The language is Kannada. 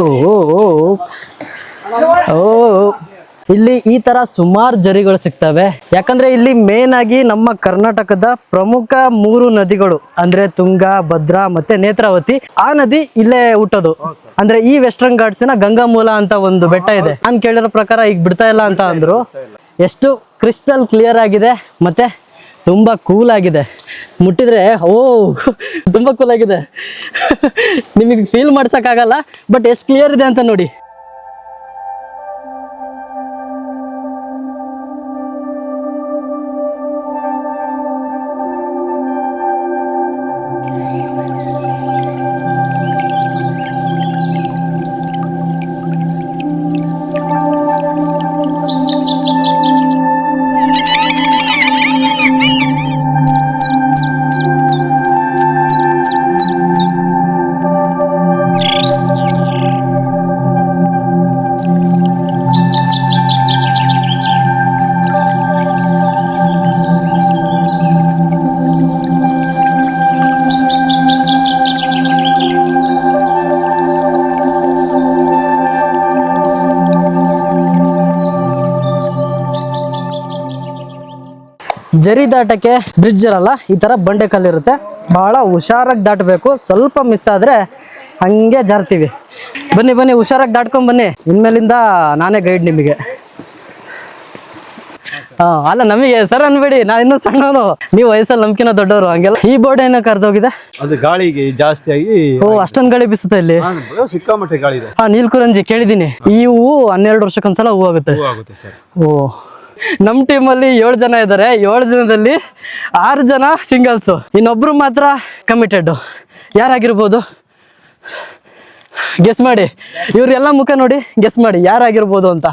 ಓ ಓ ಇಲ್ಲಿ ಈ ತರ ಸುಮಾರು ಜರಿಗಳು ಸಿಗ್ತವೆ. ಯಾಕಂದ್ರೆ ಇಲ್ಲಿ ಮೇನ್ ಆಗಿ ನಮ್ಮ ಕರ್ನಾಟಕದ ಪ್ರಮುಖ 3 ನದಿಗಳು ಅಂದ್ರೆ ತುಂಗಾ, ಭದ್ರಾ ಮತ್ತೆ ನೇತ್ರಾವತಿ. ಆ ನದಿ ಇಲ್ಲೇ ಹುಟ್ಟೋದು. ಅಂದ್ರೆ ಈ ವೆಸ್ಟರ್ನ್ ಘಾಟ್ಸಿನ ಗಂಗಾ ಮೂಲ ಅಂತ ಒಂದು ಬೆಟ್ಟ ಇದೆ. ನಾನು ಕೇಳಿರೋ ಪ್ರಕಾರ ಈಗ ಬಿಡ್ತಾ ಇಲ್ಲ ಅಂತ ಅಂದ್ರು. ಎಷ್ಟು ಕ್ರಿಸ್ಟಲ್ ಕ್ಲಿಯರ್ ಆಗಿದೆ ಮತ್ತೆ ತುಂಬಾ ಕೂಲ್ ಆಗಿದೆ. ಮುಟ್ಟಿದ್ರೆ ತುಂಬಾ ಕೂಲ್ ಆಗಿದೆ. ನಿಮಗೆ ಫೀಲ್ ಮಾಡ್ಸಕ್ಕಾಗಲ್ಲ, ಬಟ್ ಎಷ್ಟು ಕ್ಲಿಯರ್ ಇದೆ ಅಂತ ನೋಡಿ. ಜರಿ ದಾಟಕ್ಕೆ ಬ್ರಿಡ್ಜ್ ಇರಲ್ಲ, ಈ ತರ ಬಂಡೆ ಕಲ್ಲಿರುತ್ತೆ. ಬಹಳ ಹುಷಾರಾಗಿ ದಾಟಬೇಕು. ಸ್ವಲ್ಪ ಮಿಸ್ ಆದ್ರೆ ಹಂಗೆ ಜಾರ್ತೀವಿ. ಬನ್ನಿ ಬನ್ನಿ, ಹುಷಾರಾಗಿ ದಾಟ್ಕೊಂಡ್ ಬನ್ನಿ. ಇನ್ಮೇಲಿಂದ ನಾನೇ ಗೈಡ್ ನಿಮಗೆ. ಅಲ್ಲ, ನಮಗೆ ಸರ್ ಅನ್ಬೇಡಿ, ನಾ ಇನ್ನೂ ಸಣ್ಣವನು, ನೀವು ವಯಸ್ಸಲ್ಲಿ ನಮ್ಕಿನ ದೊಡ್ಡವರು. ಹಂಗೆಲ್ಲ. ಈ ಬೋರ್ಡ್ ಏನೋ ಕರ್ದೋಗಿದೆ, ಅದು ಗಾಳಿಗೆ ಜಾಸ್ತಿ ಆಗಿ. ಅಷ್ಟೊಂದು ಗಾಳಿ ಬೀಸುತ್ತೆ ಇಲ್ಲಿ. ಸಿಕ್ಕಾಮಟ್ಟೆ ಗಾಳಿ ಇದೆ. ನೀಲ್ಕುರಂಜಿ ಕೇಳಿದೀನಿ. ಈ ಹೂವು 12 ವರ್ಷಕ್ಕೊಂದ್ಸಲ ಹೂ ಆಗುತ್ತೆ. ನಮ್ಮ ಟೀಮಲ್ಲಿ 7 ಜನ ಇದ್ದಾರೆ. 7 ಜನದಲ್ಲಿ 6 ಜನ ಸಿಂಗಲ್ಸು, ಇನ್ನೊಬ್ರು ಮಾತ್ರ ಕಮಿಟೆಡ್. ಯಾರಾಗಿರ್ಬೋದು ಗೆಸ್ ಮಾಡಿ? ಇವ್ರೆಲ್ಲ ಮುಖ ನೋಡಿ ಗೆಸ್ ಮಾಡಿ ಯಾರಾಗಿರ್ಬೋದು ಅಂತ.